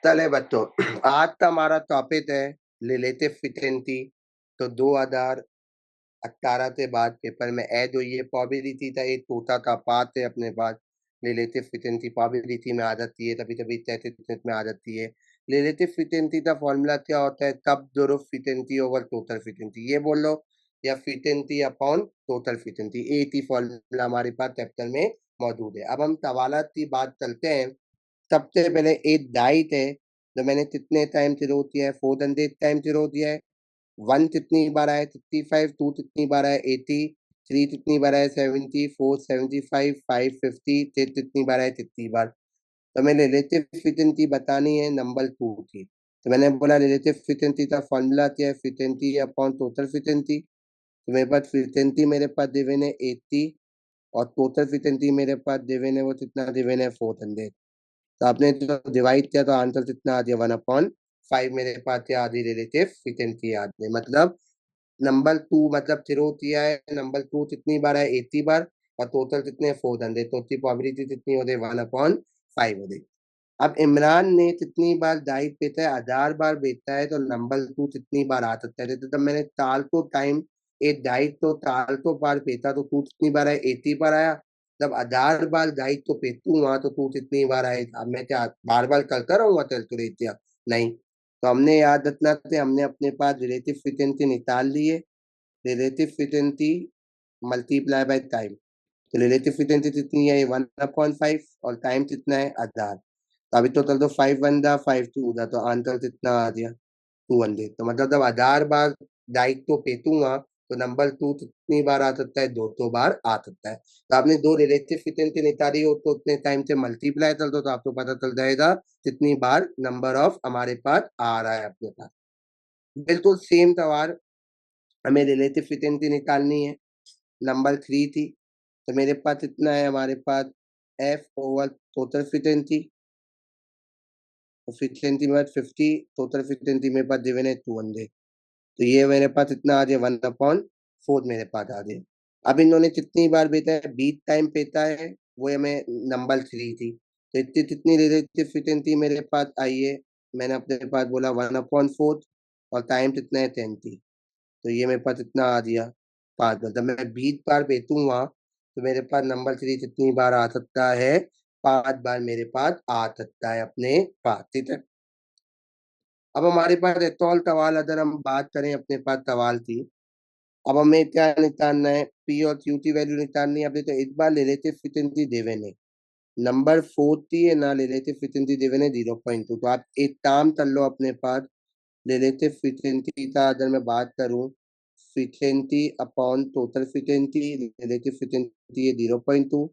चले बच्चों, आज का हमारा टॉपिक है रिलेटिव फिटेंसी। तो 2018 के बाद पेपर में ऐड हुई है प्रोबेबिलिटी का एक छोटा का पार्ट है अपने पास। रिलेटिव फिटेंसी प्रोबेबिलिटी में आ जाती है, कभी कभी स्टैटिस्टिक्स में आ जाती है। रिलेटिव फिटेंसी का फॉर्मूला क्या होता है? तब दोनों फिटेंसी ओवर टोटल फिटेंसी, ये बोल लो, या फिटेंसी अपॉन टोटल फिटेंसी, एक ही फॉर्मूला हमारे पास चैप्टर में मौजूद है। अब हम सवालात की बात करते हैं। सबसे पहले एक डाइट है, तो मैंने कितने टाइम थ्रो किया है? 400 टाइम थ्रो दिया है। वन कितनी बार आया? 65। टू कितनी बार आया? 80। थ्री कितनी बार आया? 70। फोर 75। फाइव 50। सिक्स कितनी बार आया? 60 बार। तो मैंने रिलेटिव फिटेंसी बतानी है नंबर टू की। तो मैंने बोला रिलेटिव फिटेंसी का फॉर्मूला क्या है? फिटेंसी अपॉन टोटल फिटेंसी। तो मेरे पास फिटेंसी मेरे पास दिवेन है 80, और टोटल फिटेंसी मेरे पास दिवेन है, वो कितना दिवेन है? 400। तो आपने जो डिवाइड किया तो आंसर कितना आ गया? 1/5 मेरे पास क्या आ गई? रिलेटिव फिटेंसी आ गई। मतलब नंबर टू, मतलब थ्रो किया है नंबर टू कितनी बार है? 80 बार। और टोटल कितने? 400। तो उसकी प्रोबेबिलिटी कितनी हो गई? 1/5 हो गई। अब इमरान ने कितनी बार डाइट बेचा है? 1000 बार बेचा है, तो नंबर टू कितनी बार आ सकता है? तो जब मैंने टाल तो टाइम एक डाइट तो टाल तो बार बेचा, तो टू कितनी बार है? 80 बार आया। जब 1000 बार डाइट को पेटूंगा तो टू कितनी बार आए? अब मैं क्या बार बार करता रहूंगा कैलकुलेट? नहीं। तो हमने याद रखना थे, हमने अपने पास रिलेटिव फ्रीक्वेंसी निकाल ली है। Relative frequency multiply by time. तो रिलेटिव फ्रीक्वेंसी कितनी है? 1/5, और टाइम कितना है? 1000। तो अभी टोटल तो 5 1 दा 5 2 दा, तो आंसर कितना आ गया? 200। तो मतलब जब 1000 बार डाइट को पेटूंगा तो नंबर टू कितनी बार आ सकता है? 200 बार आ सकता है। तो आपने दो रिलेटिव फ्रीक्वेंसी निकाली हो तो उतने टाइम से मल्टीप्लाई कर दो, तो आपको पता चल जाएगा कितनी बार नंबर ऑफ हमारे पास आ रहा है अपने पास। बिल्कुल सेम सवाल, हमें रिलेटिव फ्रीक्वेंसी निकालनी है। नंबर थ्री थी, तो मेरे पास इतना है, हमारे पास F over total frequency. Frequency में 50, टोटल फ्रीक्वेंसी मेरे पास गिवन है 200। तो ये मेरे पास इतना आ जाए 1/4 मेरे पास आ जाए। अब इन्होंने कितनी बार बेचा है? 20 टाइम बेचा है, वो हमें नंबर थ्री थी। तो इतनी कितनी रिलेटिव फ्रीक्वेंसी मेरे पास आई है? मैंने अपने पास बोला 1/4, और टाइम कितना है? 10 थी। तो ये मेरे पास इतना आ गया 5 बार। जब मैं 20 बार बेचूंगा तो मेरे पास नंबर थ्री कितनी बार आ सकता है? 5 बार मेरे पास आ सकता है अपने पास। ठीक है। अब हमारे पास एक और सवाल, अगर हम बात करें, अपने पास सवाल थी। अब हमें क्या निकालना है? पी और क्यू की वैल्यू निकालनी है। अब देखो, एक बार रिलेटिव फ्रीक्वेंसी देवन है नंबर 40 है ना, रिलेटिव फ्रीक्वेंसी देवन है 0.2। तो आप एक काम कर लो अपने पास। रिलेटिव फ्रीक्वेंसी का अगर मैं बात करूं, frequency upon total frequency, relative frequency है 0.2।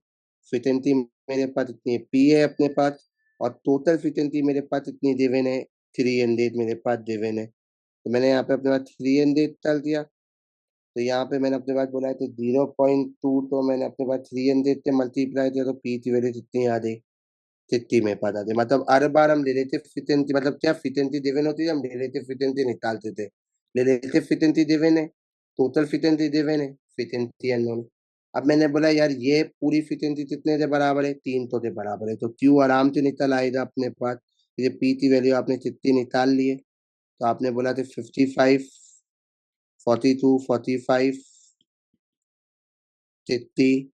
फ्रीक्वेंसी मेरे पास इतनी पी है अपने पास, और टोटल फ्रीक्वेंसी मेरे पास इतनी गिवन है 300 मेरे पास गिवन है। तो मैंने यहाँ पे अपने पास 300 डाल दिया। तो यहाँ पे मैंने अपने पास बोला है तो 0.2, तो मैंने अपने पास 300 से मल्टीप्लाई किया, तो पी की वैल्यू कितनी आ गई? 50 में पता थे। मतलब हर बार हम रिलेटिव फ्रीक्वेंसी, मतलब क्या फ्रीक्वेंसी गिवन होती है, हम रिलेटिव फ्रीक्वेंसी निकालते थे। रिलेटिव फ्रीक्वेंसी गिवन है, टोटल फ्रीक्वेंसी गिवन है, फ्रीक्वेंसी अननोन। अब मैंने बोला यार ये पूरी फ्रीक्वेंसी कितने से बराबर है? 300 से बराबर है। तो क्यू आराम से निकल आएगा अपने पास। ये पी की वैल्यू आपने कितनी निकाल ली है? तो आपने बोला था 55, 42, 45, 60,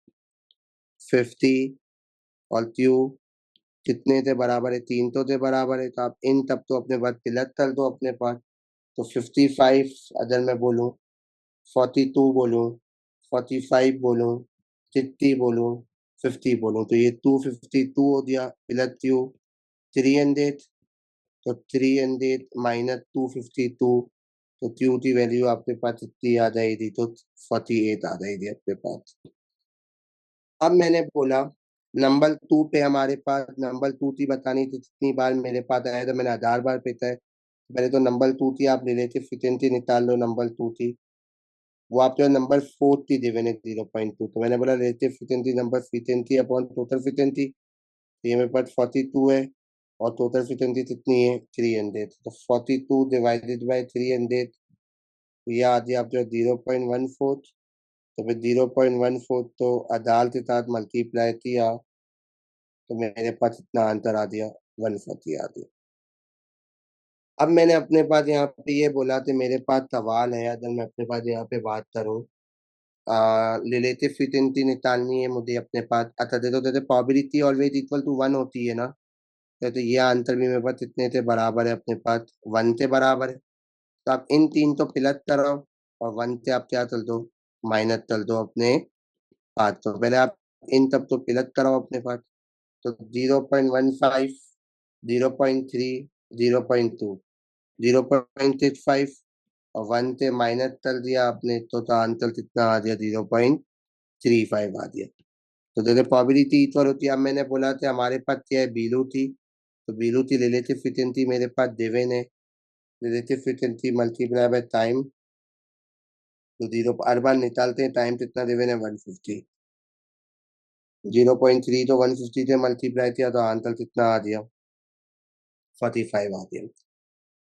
50, और क्यू कितने से बराबर है? 300 से बराबर है। तो आप इन तब तो अपने पास प्लस कर दो अपने पास। तो 55 अगर मैं बोलूँ, 42 बोलूँ, 45 बोलूँ, 60 बोलूँ, 50 बोलूँ, तो ये 252 हो गया प्लस क्यू 300। तो 300 माइनस 252, तो क्यू की वैल्यू आपके पास कितनी आ जाएगी? तो 48 आ जाएगी आपके पास। अब मैंने बोला नंबर टू पे, हमारे पास नंबर टू थी बतानी थी कितनी बार मेरे पास आया, तो मैंने 1000 बार पे है। पहले तो नंबर टू थी, आप रिलेटिव फ्रीक्वेंसी निकाल लो। नंबर टू थी, वो आपके नंबर फोर थी गिवन है 0.2। तो मैंने बोला relative frequency number frequency upon total frequency. तो ये मेरे पास 42 है, और टोटल फ्रीक्वेंसी कितनी है? 300। तो 42 डिवाइडेड बाई 300, तो ये आ गया आपका 0.14। तो फिर 0.14 तो आधार के साथ मल्टीप्लाई किया, तो मेरे पास इतना आंसर आ दिया 140 आ दिया। अब मैंने अपने पास यहाँ पे ये बोला कि मेरे पास सवाल है, अगर मैं अपने पास यहाँ पे बात करूँ रिलेटिव फ्रीक्वेंसी निकालनी है मुझे अपने पास। अच्छा देखो देखो, probability always equal to one होती है ना। तो ये आंसर भी मेरे पास इतने से बराबर है, अपने पास वन से बराबर है। तो आप इन तीन तो प्लस कराओ और वन से आप क्या चल दो, माइनस चल दो अपने पास। तो पहले आप इन सब तो प्लस कराओ अपने पास। तो 0.15, 0.3, 0.2, 0.65 और वन से माइनस कर दिया आपने तो आंसर कितना आ गया, 0.35 आ गया। तो जैसे प्रोबेबिलिटी इक्वल होती है, अब मैंने बोला था हमारे पास क्या है, बीलू थी। तो बीलू की रिलेटिव फ्रीक्वेंसी मेरे पास गिवन है, relative frequency multiply by time. तो जीरो हर बार निकालते हैं, टाइम कितना गिवन है, 150। 0.3 तो 150 से मल्टीप्लाई किया तो आंसर कितना आ गया, 45 आ गया।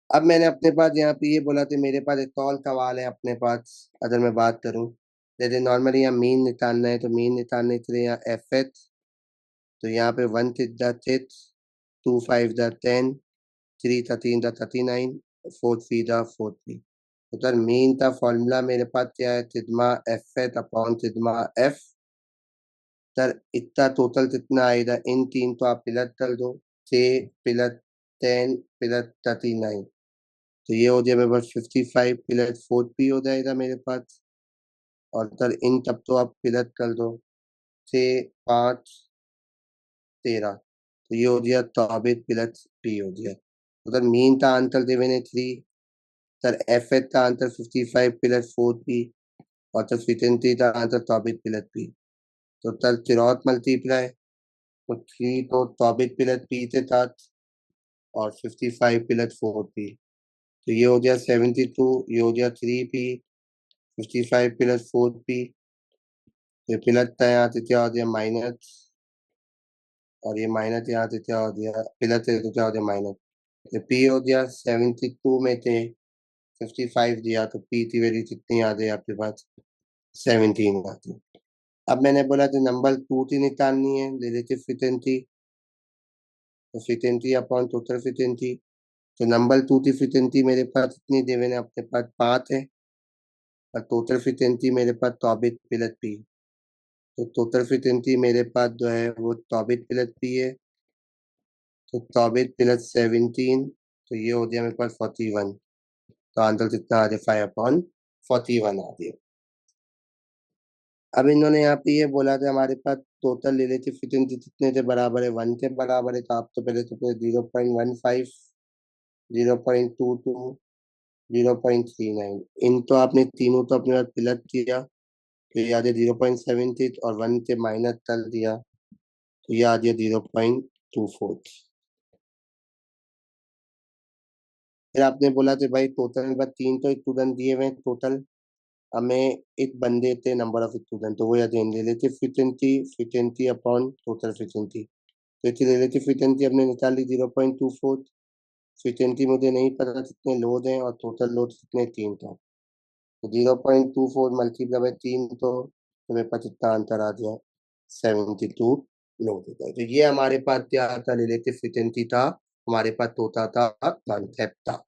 अब मैंने अपने पास यहाँ पे ये बोला था, मेरे पास एक और सवाल है अपने पास। अगर मैं बात करूँ, जैसे नॉर्मली यहाँ मीन निकालना है, तो मीन निकालने के लिए यहाँ एफ एच। तो यहाँ पे 1 6 द 6, 2 5 द 10, 3 13 द 39, 4 3 द 40। तो सर मीन का फॉर्मूला मेरे पास क्या है, sigma F H upon sigma F. Sir इतना टोटल कितना आएगा, इन तीन तो आप प्लस कर दो, 6 प्लस 10 प्लस 39। तो ये हो जाए मेरे पास 55 प्लस 4 हो जाएगा मेरे पास। और सर इन तब तो आप प्लस कर दो, 6 5 13। तो ये हो गया 24 प्लस पी हो गया। तो सर मीन का आंसर दे मैंने 3। सर एफ एच का आंसर 55 प्लस 4 पी। और सर फ्रीक्वेंसी का आंसर 24 प्लस पी। तो सर क्रॉस मल्टीप्लाई, तो 3 तो 24 प्लस पी से 7 और 55 प्लस 4 पी। तो ये हो गया 72, ये हो गया 3 पी, 55 प्लस 4 पी। ये प्लस था यहाँ से क्या हो गया माइनस, और ये माइनस यहाँ से क्या हो गया प्लस से, तो क्या हो गया माइनस। ये पी हो गया 72 में थे 55 दिया, तो पी की वैल्यू कितनी आ गई आपके पास, 17 आती। अब मैंने बोला कि नंबर टू की निकालनी है, रिलेटिव फ्रीक्वेंसी। तो फ्रीक्वेंसी अपॉन टोटल फ्रीक्वेंसी। तो नंबर टू की फ्रीक्वेंसी मेरे पास कितनी देवे ने, अपने पास 5 है। और टोटल फ्रीक्वेंसी मेरे पास 24 प्लस पी। तो टोटल फ्रीक्वेंसी मेरे पास जो है वो 24 प्लस पी है। तो 24 प्लस 17, तो ये हो गया मेरे पास 41। तो आंसर कितना आ गया, 5/41 आ गया। अब इन्होंने यहाँ पे ये बोला था हमारे पास टोटल रिलेटिव फ्रीक्वेंसी कितने से बराबर है, वन से बराबर है। तो आप तो पहले तो 0.15, 0.22, 0.39, इन तो आपने तीनों तो अपने पास प्लस किया। तो ये आ गया 0.76 और वन से माइनस कर दिया, तो ये आ गया 0.24। फिर आपने बोला कि भाई टोटल में बस तीन तो स्टूडेंट दिए हुए हैं, टोटल हमें एक बंदे थे नंबर ऑफ स्टूडेंट। तो वो या देंगे relative frequency, frequency upon total frequency. तो इसकी रिलेटिव फ्रीक्वेंसी हमने निकाली 0.24। फ्रीक्वेंसी मुझे नहीं पता कितने लोड हैं, और टोटल लोड कितने, तीन था। तो 0.24 मल्टीप्लाई बाय तीन, तो मेरे पास इतना आंसर आ गया, 72 लोड होता है। तो ये हमारे पास क्या था, रिलेटिव फ्रीक्वेंसी था, हमारे पास टोटल था, कॉन्सेप्ट था।